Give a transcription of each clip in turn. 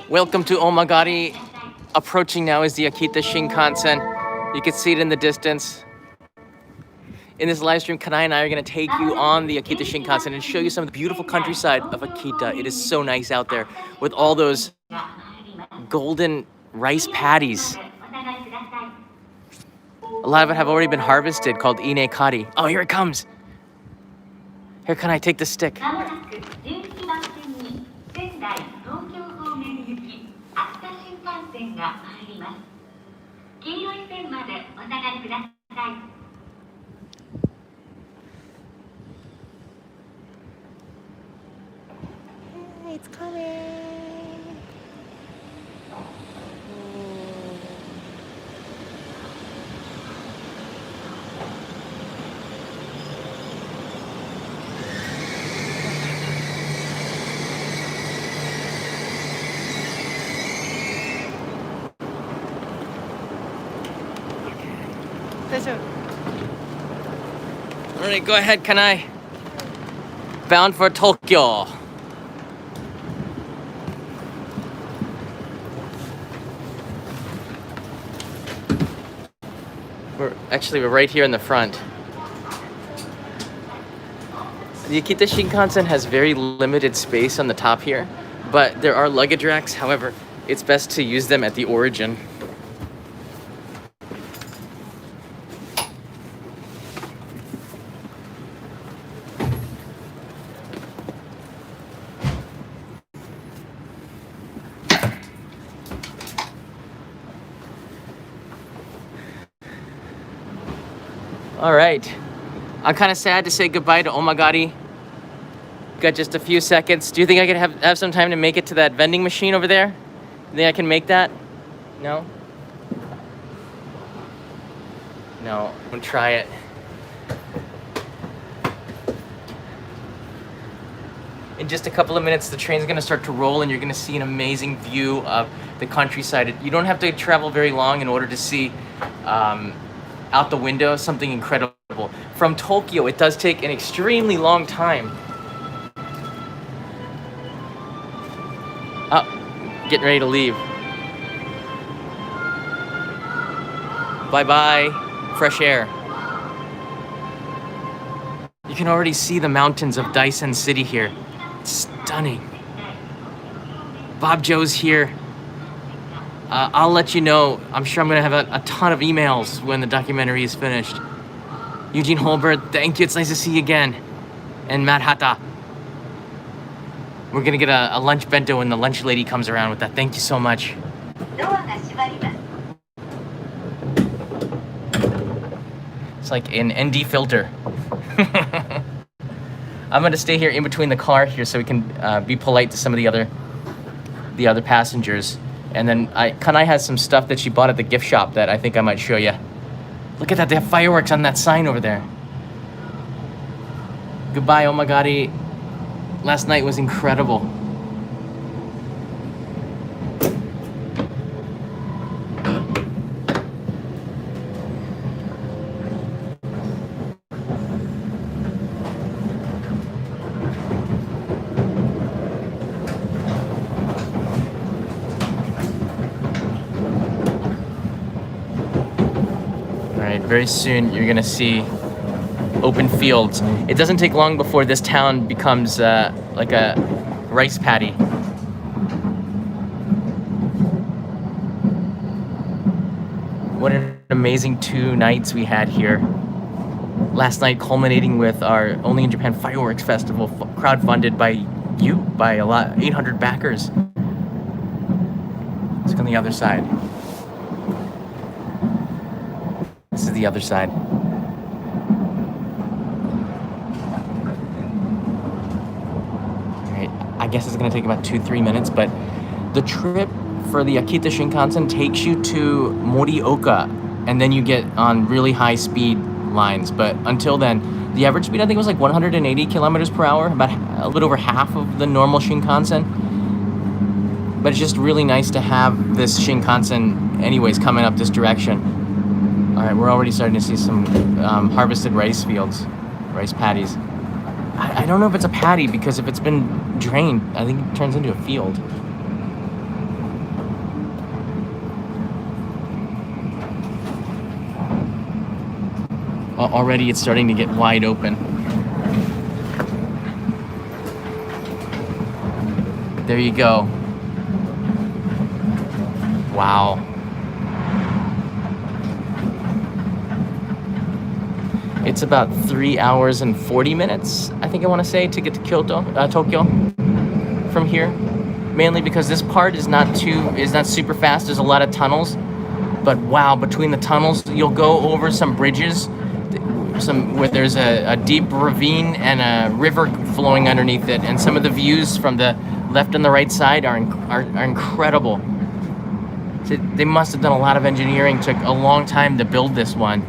Welcome to Ōmagari. Approaching now is the Akita Shinkansen. You can see it in the distance. In this live stream, Kanai and I are going to take you on the Akita Shinkansen and show you some of the beautiful countryside of Akita. It is so nice out there with all those golden rice paddies. A lot of it have already been harvested, called inekari. Oh, here it comes. Here, Kanai, take the stick. It's coming. All right, go ahead, Kanai. Bound for Tokyo. We're right here in the front. The Akita Shinkansen has very limited space on the top here, but there are luggage racks. However, it's best to use them at the origin. All right, I'm kind of sad to say goodbye to Ōmagari. Got just a few seconds. Do you think I could have some time to make it to that vending machine over there? You think I can make that? No? No, I'm gonna try it. In just a couple of minutes, the train's gonna start to roll and you're gonna see an amazing view of the countryside. You don't have to travel very long in order to see out the window something incredible. From Tokyo, it does take an extremely long time. Oh, getting ready to leave. Bye-bye, fresh air. You can already see the mountains of Daisen City here. It's stunning. Bob Joe's here. I'll let you know. I'm sure I'm going to have a ton of emails when the documentary is finished. Eugene Holbert, thank you. It's nice to see you again. And Matt Hata. We're going to get a lunch bento when the lunch lady comes around with that. Thank you so much. It's like an ND filter. I'm going to stay here in between the car here so we can be polite to some of the other passengers. And then Kanai has some stuff that she bought at the gift shop that I think I might show you. Look at that, they have fireworks on that sign over there. Goodbye, Ōmagari. Last night was incredible. Very soon you're gonna see open fields. It doesn't take long before this town becomes like a rice paddy. What an amazing 2 nights we had here. Last night culminating with our Only in Japan Fireworks Festival, crowdfunded by you, by a lot, 800 backers. Let's go on the other side. This is the other side. All right, I guess it's gonna take about 2-3 minutes, but the trip for the Akita Shinkansen takes you to Morioka, and then you get on really high speed lines. But until then, the average speed I think was like 180 kilometers per hour, about a little over half of the normal Shinkansen. But it's just really nice to have this Shinkansen anyways coming up this direction. All right, we're already starting to see some harvested rice fields, rice paddies. I don't know if it's a paddy, because if it's been drained, I think it turns into a field. Already it's starting to get wide open. There you go. Wow. It's about 3 hours and 40 minutes, I think I want to say, to get to Tokyo from here. Mainly because this part is not super fast. There's a lot of tunnels. But wow, between the tunnels, you'll go over some bridges, where there's a deep ravine and a river flowing underneath it, and some of the views from the left and the right side are incredible. So they must have done a lot of engineering. Took a long time to build this one.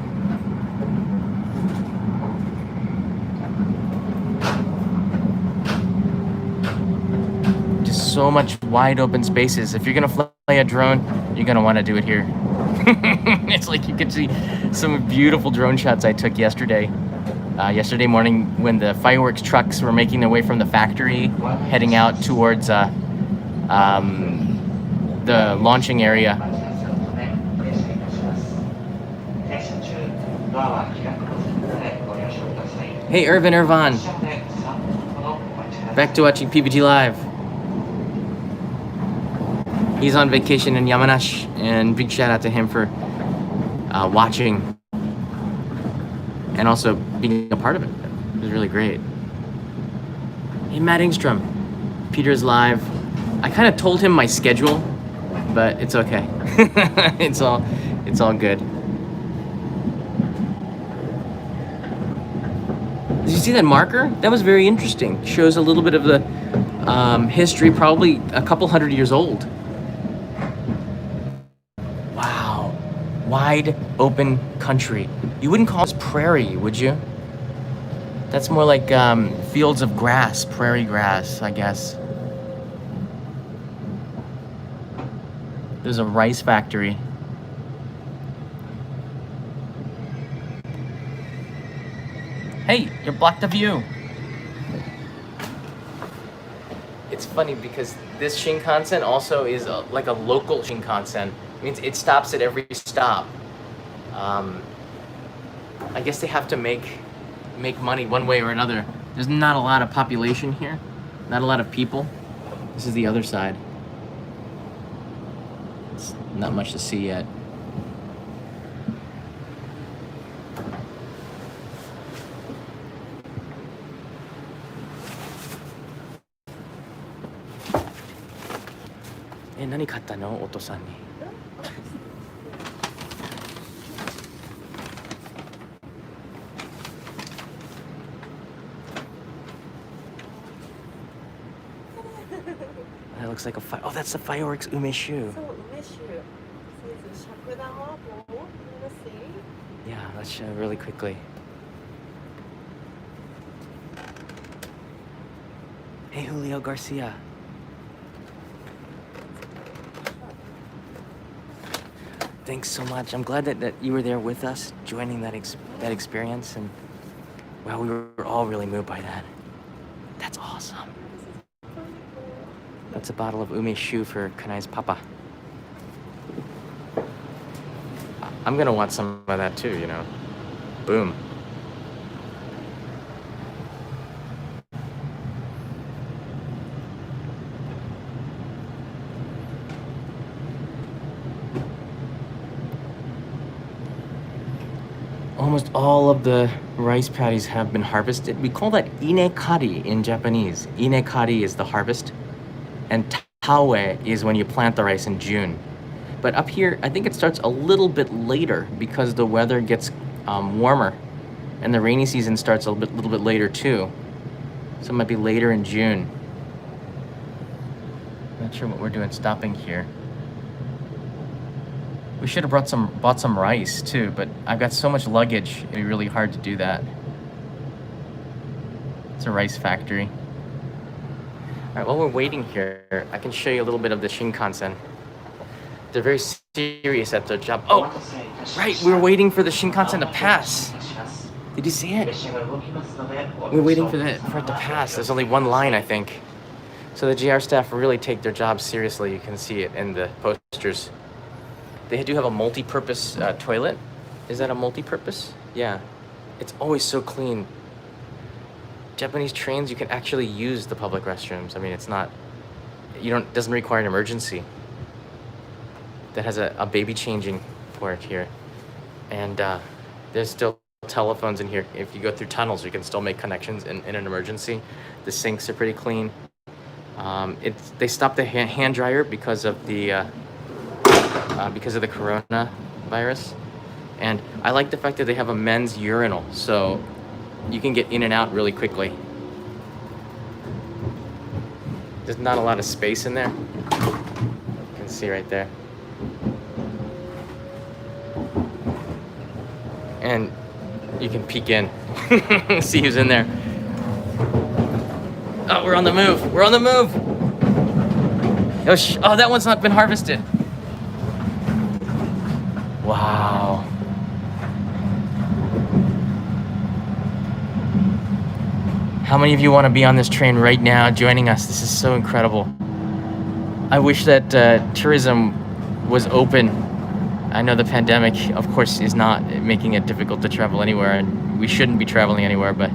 Just so much wide open spaces. If you're gonna fly a drone, you're gonna want to do it here. It's like you could see some beautiful drone shots I took yesterday morning when the fireworks trucks were making their way from the factory, heading out towards the launching area. Hey, Irvan. Back to watching PBT Live. He's on vacation in Yamanashi, and big shout out to him for watching and also being a part of it. It was really great. Hey, Matt Engstrom. Peter's live. I kind of told him my schedule, but it's okay. It's all good. Did you see that marker? That was very interesting. Shows a little bit of the history, probably a couple hundred years old. Wow. Wide open country. You wouldn't call this prairie, would you? That's more like fields of grass, prairie grass, I guess. There's a rice factory. Hey, you blocked the view. It's funny because this Shinkansen also is like a local Shinkansen. It means it stops at every stop. I guess they have to make money one way or another. There's not a lot of population here, not a lot of people. This is the other side. It's not much to see yet. Nani katta no, Oto-san ni? That looks like a fire. Oh, that's the fireworks umeshu. Yeah, let's show really quickly. Hey, Julio Garcia. Thanks so much. I'm glad that you were there with us, joining that experience, and wow, we were all really moved by that. That's awesome. That's a bottle of umeshu for Kanai's papa. I'm gonna want some of that too, you know. Boom. Almost all of the rice paddies have been harvested. We call that inekari in Japanese. Inekari is the harvest, and taue is when you plant the rice in June. But up here, I think it starts a little bit later because the weather gets warmer, and the rainy season starts a little bit later too. So it might be later in June. Not sure what we're doing stopping here. We should have bought some rice too, but I've got so much luggage, it'd be really hard to do that. It's a rice factory. All right, while we're waiting here, I can show you a little bit of the Shinkansen. They're very serious at their job. Oh, right, we were waiting for the Shinkansen to pass. Did you see it? We're waiting for it to pass. There's only one line, I think. So the JR staff really take their job seriously. You can see it in the posters. They do have a multi-purpose toilet. Is that a multi-purpose? Yeah. It's always so clean. Japanese trains, you can actually use the public restrooms. I mean, it's not, doesn't require an emergency. That has a baby changing port here. And there's still telephones in here. If you go through tunnels, you can still make connections in an emergency. The sinks are pretty clean. They stopped the hand dryer because of the coronavirus. And I like the fact that they have a men's urinal, so you can get in and out really quickly. There's not a lot of space in there. You can see right there. And you can peek in, see who's in there. Oh, we're on the move. We're on the move. Oh, that one's not been harvested. Wow. How many of you want to be on this train right now joining us? This is so incredible. I wish that tourism was open. I know the pandemic, of course, is not making it difficult to travel anywhere, and we shouldn't be traveling anywhere, but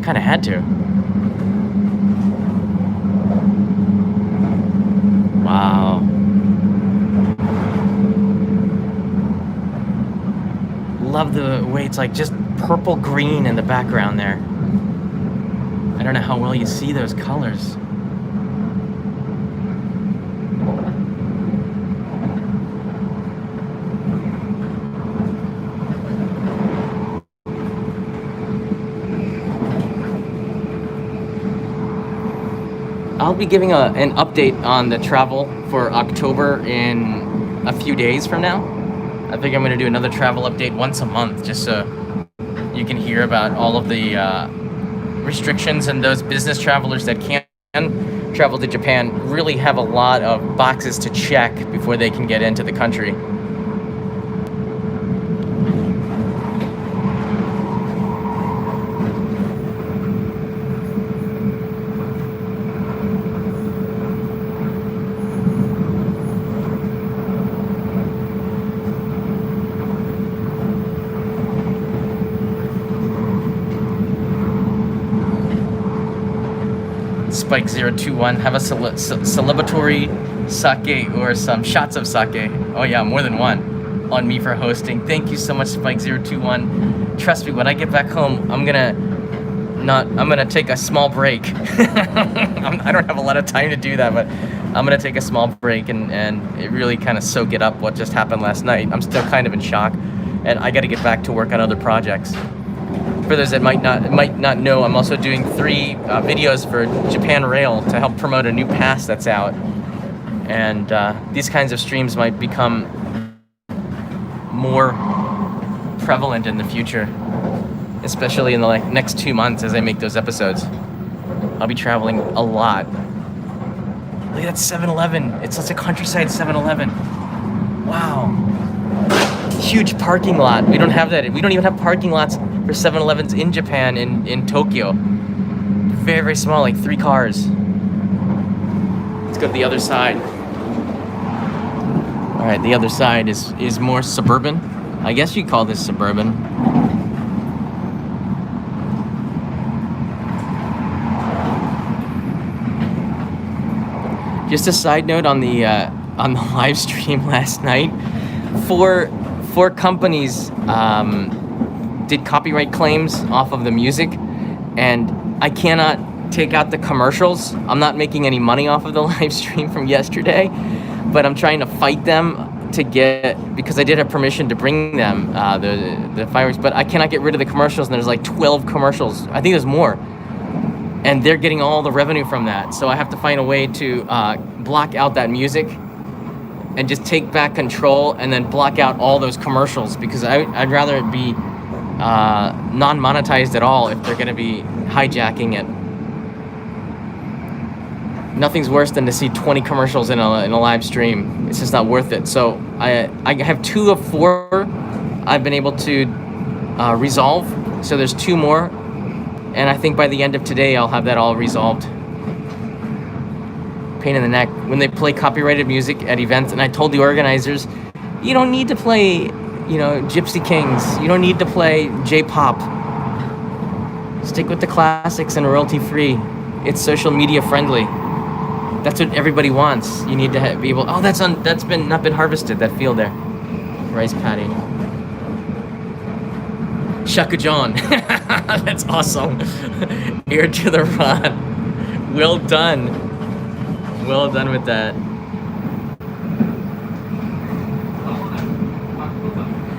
kind of had to. Wow. Love the way it's like just purple green in the background there. I don't know how well you see those colors. I'll be giving an update on the travel for October in a few days from now. I think I'm going to do another travel update once a month, just so you can hear about all of the restrictions, and those business travelers that can travel to Japan really have a lot of boxes to check before they can get into the country. Spike021, have a celebratory sake or some shots of sake. Oh yeah, more than one on me for hosting. Thank you so much, Spike021. Trust me, when I get back home, I'm gonna take a small break. I don't have a lot of time to do that, but I'm gonna take a small break and really kind of soak it up what just happened last night. I'm still kind of in shock, and I got to get back to work on other projects. For those that might not know, I'm also doing 3 videos for Japan Rail to help promote a new pass that's out. And these kinds of streams might become more prevalent in the future, especially in the next 2 months as I make those episodes. I'll be traveling a lot. Look at that 7-Eleven. It's such a countryside 7-Eleven. Wow. Huge parking lot. We don't have that. We don't even have parking lots for 7-Elevens in Japan, in Tokyo. Very, very small, like 3 cars. Let's go to the other side. All right, the other side is more suburban. I guess you'd call this suburban. Just a side note on the live stream last night, four companies did copyright claims off of the music, and I cannot take out the commercials. I'm not making any money off of the live stream from yesterday, but I'm trying to fight them to get, because I did have permission to bring them the fireworks, but I cannot get rid of the commercials, and there's like 12 commercials. I think there's more, and they're getting all the revenue from that. So I have to find a way to block out that music and just take back control and then block out all those commercials, because I'd rather it be non-monetized at all if they're going to be hijacking it. Nothing's worse than to see 20 commercials in a live stream. It's just not worth it. So I have 2 of 4 I've been able to resolve. So there's 2 more, and I think by the end of today I'll have that all resolved. Pain in the neck when they play copyrighted music at events, and I told the organizers, you don't need to play, you know, Gypsy Kings. You don't need to play J-pop. Stick with the classics and royalty-free. It's social media friendly. That's what everybody wants. You need to be able. Oh, that's not been harvested. That field there, rice paddy. Shakujon. That's awesome. Ear to the rod. Well done. Well done with that.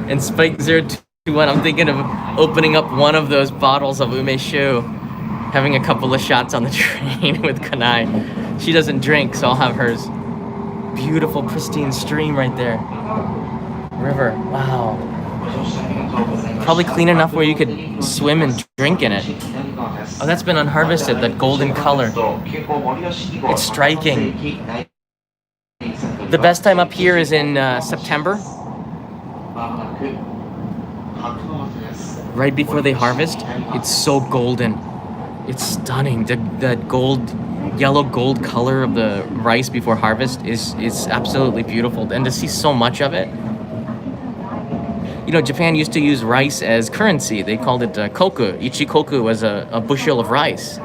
And Spike 021, I'm thinking of opening up one of those bottles of umeshu, having a couple of shots on the train with Kanai. She doesn't drink, so I'll have hers. Beautiful, pristine stream right there. River, wow. Probably clean enough where you could swim and drink in it. Oh, that's been unharvested, that golden color. It's striking. The best time up here is in September. Right before they harvest, it's so golden. It's stunning. The yellow gold color of the rice before harvest is absolutely beautiful. And to see so much of it. You know, Japan used to use rice as currency. They called it koku. Ichikoku was a bushel of rice.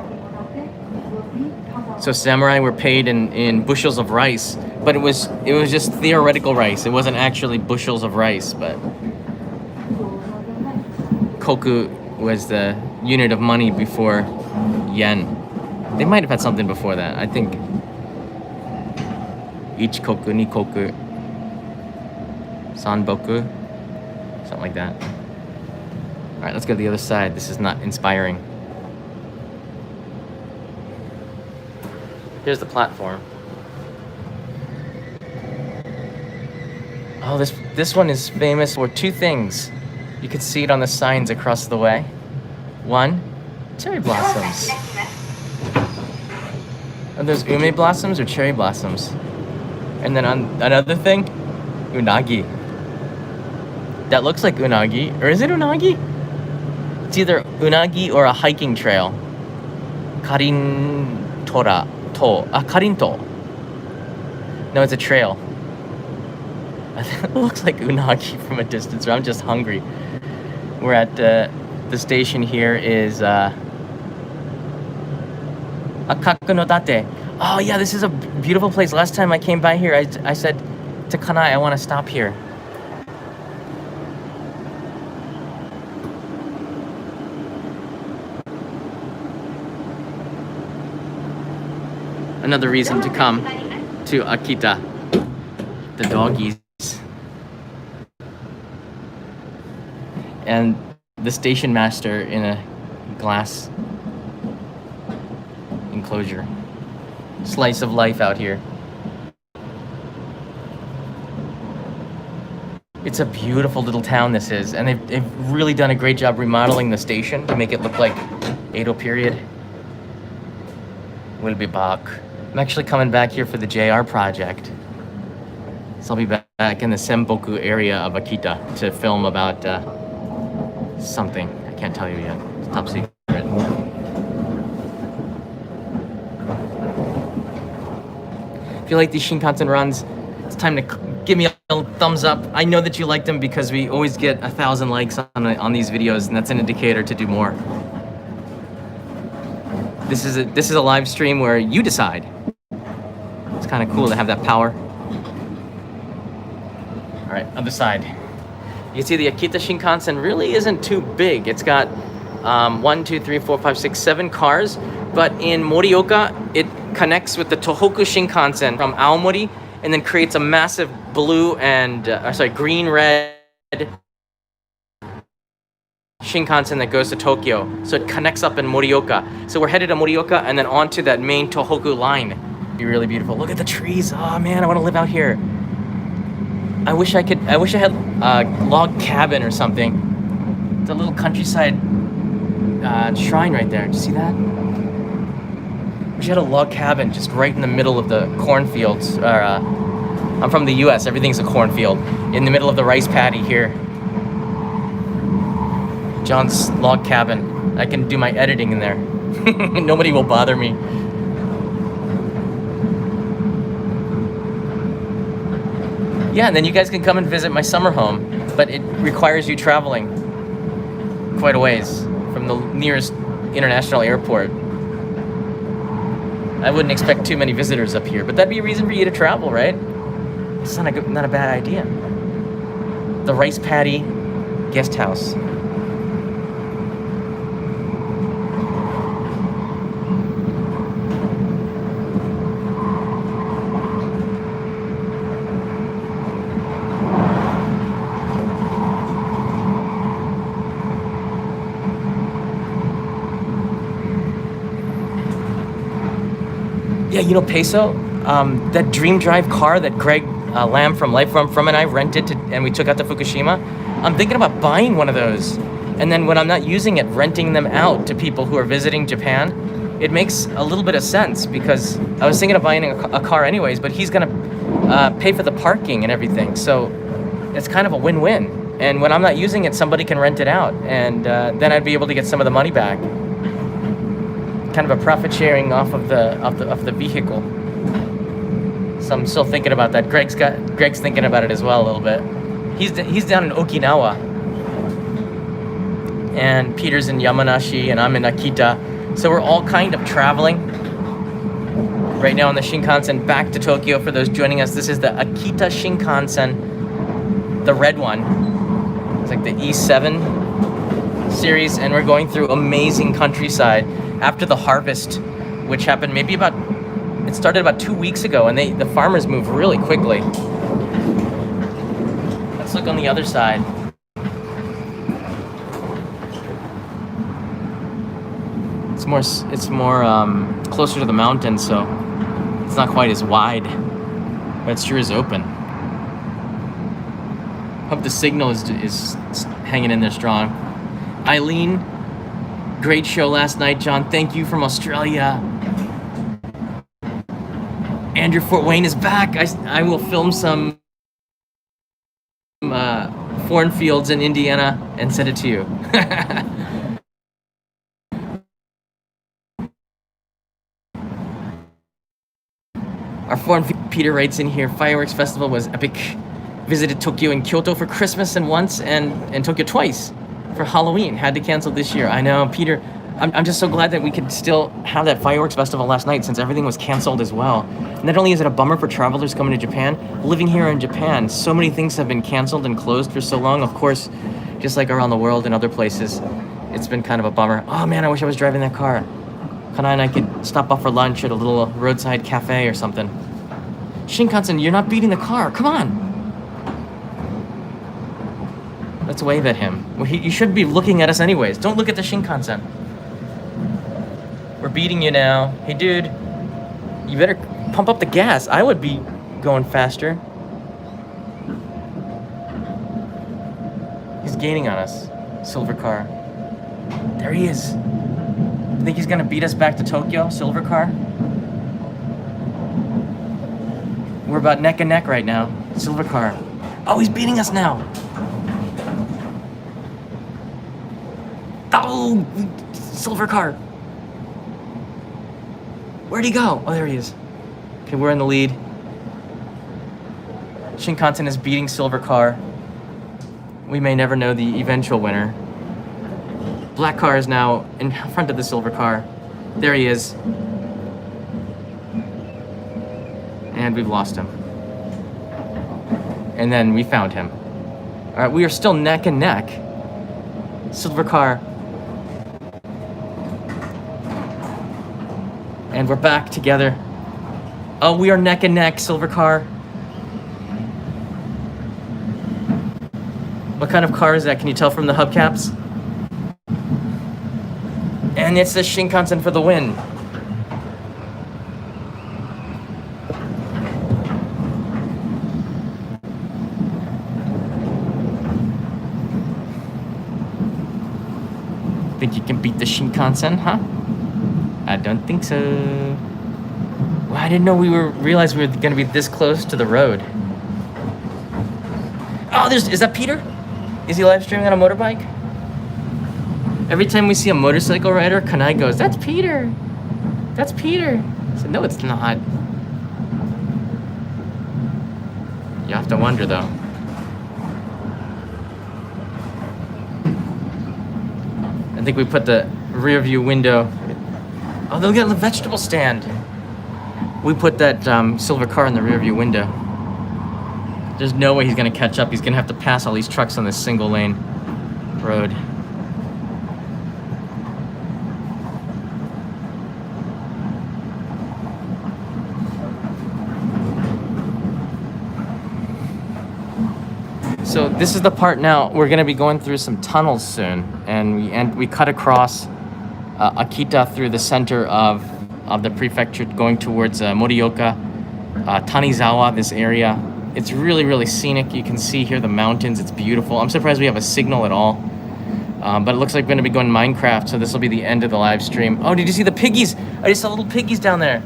So samurai were paid in bushels of rice, but it was just theoretical rice. It wasn't actually bushels of rice, but koku was the unit of money before yen. They might have had something before that. I think ichikoku, nikoku, sanboku, something like that. All right, let's go to the other side. This is not inspiring. Here's the platform. Oh, this one is famous for 2 things. You can see it on the signs across the way. 1, cherry blossoms. Are those ume blossoms or cherry blossoms? And then on another thing, unagi. That looks like unagi, or is it unagi? It's either unagi or a hiking trail. Karinto. No, it's a trail. It looks like unagi from a distance, or I'm just hungry. We're at the station here is Akakunodate. Oh yeah, this is a beautiful place. Last time I came by here, I said to Kanai, I want to stop here. Another reason to come to Akita. The doggies. And the station master in a glass enclosure. Slice of life out here. It's a beautiful little town, this is, and they've really done a great job remodeling the station to make it look like Edo period. We'll be back. I'm actually coming back here for the JR project. So I'll be back in the Senboku area of Akita to film about something. I can't tell you yet. It's top secret. If you like these Shinkansen runs, it's time to give me a thumbs up. I know that you like them because we always get 1,000 likes on these videos, and that's an indicator to do more. This is a live stream where you decide. It's kind of cool to have that power. All right, other side. You can see the Akita Shinkansen really isn't too big. It's got 1, 2, 3, 4, 5, 6, 7 cars, but in Morioka, it connects with the Tohoku Shinkansen from Aomori, and then creates a massive blue and green-red Shinkansen that goes to Tokyo. So it connects up in Morioka. So we're headed to Morioka and then onto that main Tohoku line. Be really beautiful. Look at the trees. Oh man, I want to live out here. I wish I had a log cabin or something. It's a little countryside shrine right there. Did you see that? Wish I had a log cabin just right in the middle of the cornfields. I'm from the US, everything's a cornfield. In the middle of the rice paddy here. John's log cabin. I can do my editing in there. Nobody will bother me. Yeah, and then you guys can come and visit my summer home, but it requires you traveling quite a ways from the nearest international airport. I wouldn't expect too many visitors up here, but that'd be a reason for you to travel, right? It's not a bad idea. The Rice Paddy Guest House. Yeah, you know Peso? That Dream Drive car that Greg Lamb from Life From and I rented and we took out to Fukushima. I'm thinking about buying one of those. And then when I'm not using it, renting them out to people who are visiting Japan. It makes a little bit of sense because I was thinking of buying a car anyways, but he's gonna pay for the parking and everything. So it's kind of a win-win. And when I'm not using it, somebody can rent it out. And then I'd be able to get some of the money back. Kind of a profit sharing off of the vehicle. So I'm still thinking about that. Greg's thinking about it as well a little bit. He's down in Okinawa, and Peter's in Yamanashi, and I'm in Akita. So we're all kind of traveling right now on the Shinkansen back to Tokyo. For those joining us, this is the Akita Shinkansen, the red one. It's like the E7 series, and we're going through amazing countryside. After the harvest, which happened it started about 2 weeks ago, and the farmers move really quickly. Let's look on the other side. It's more closer to the mountain, so it's not quite as wide, but it sure is open. Hope the signal is hanging in there strong. Eileen, great show last night, John. Thank you from Australia. Andrew Fort Wayne is back. I will film some foreign fields in Indiana and send it to you. Our foreign Peter writes in here, fireworks festival was epic. Visited Tokyo and Kyoto for Christmas and Tokyo twice for Halloween. Had to cancel this year. I know, Peter. I'm just so glad that we could still have that fireworks festival last night since everything was canceled as well. Not only is it a bummer for travelers coming to Japan, living here in Japan, so many things have been canceled and closed for so long. Of course, just like around the world and other places, it's been kind of a bummer. Oh man, I wish I was driving that car. Kana and I could stop off for lunch at a little roadside cafe or something. Shinkansen, you're not beating the car. Come on. Let's wave at him. Well, you should be looking at us anyways. Don't look at the Shinkansen. We're beating you now. Hey, dude, you better pump up the gas. I would be going faster. He's gaining on us. Silver car. There he is. I think he's gonna beat us back to Tokyo, silver car. We're about neck and neck right now. Silver car. Oh, he's beating us now. Oh, silver car. Where'd he go? Oh, there he is. Okay, we're in the lead. Shinkansen is beating silver car. We may never know the eventual winner. Black car is now in front of the silver car. There he is. And we've lost him. And then we found him. All right, we are still neck and neck. Silver car. And we're back together. Oh, we are neck and neck, silver car. What kind of car is that? Can you tell from the hubcaps? And it's the Shinkansen for the win. Think you can beat the Shinkansen, huh? I don't think so. Well, I didn't know realize we were gonna be this close to the road. Oh, is that Peter? Is he live streaming on a motorbike? Every time we see a motorcycle rider, Kanai goes, "That's Peter. That's Peter." I said, "No, it's not." You have to wonder though. I think we put the rear view window. Oh, they'll get the vegetable stand. We put that silver car in the rear view window. There's no way he's gonna catch up. He's gonna have to pass all these trucks on this single lane road. So this is the part now, we're gonna be going through some tunnels soon, and we cut across Akita through the center of the prefecture going towards Morioka, Tanizawa, this area. It's really, really scenic. You can see here the mountains, it's beautiful. I'm surprised we have a signal at all. But it looks like we're gonna be going Minecraft, so this will be the end of the live stream. Oh, did you see the piggies? I just saw little piggies down there.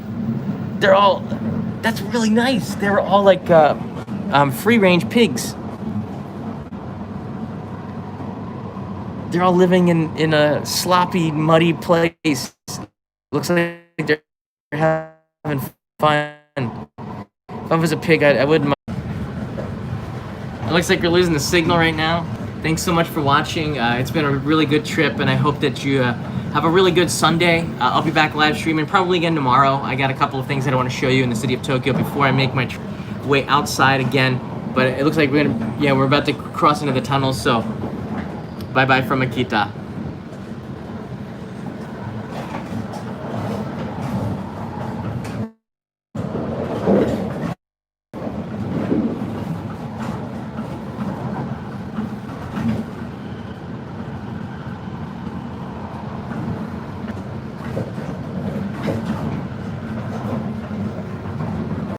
They're all, that's really nice. They're all like free range pigs. They're all living in a sloppy, muddy place. Looks like they're having fun. If I was a pig, I wouldn't mind. It looks like we're losing the signal right now. Thanks so much for watching. It's been a really good trip, and I hope that you have a really good Sunday. I'll be back live streaming probably again tomorrow. I got a couple of things that I want to show you in the city of Tokyo before I make my way outside again. But it looks like we're about to cross into the tunnels, so bye-bye from Akita.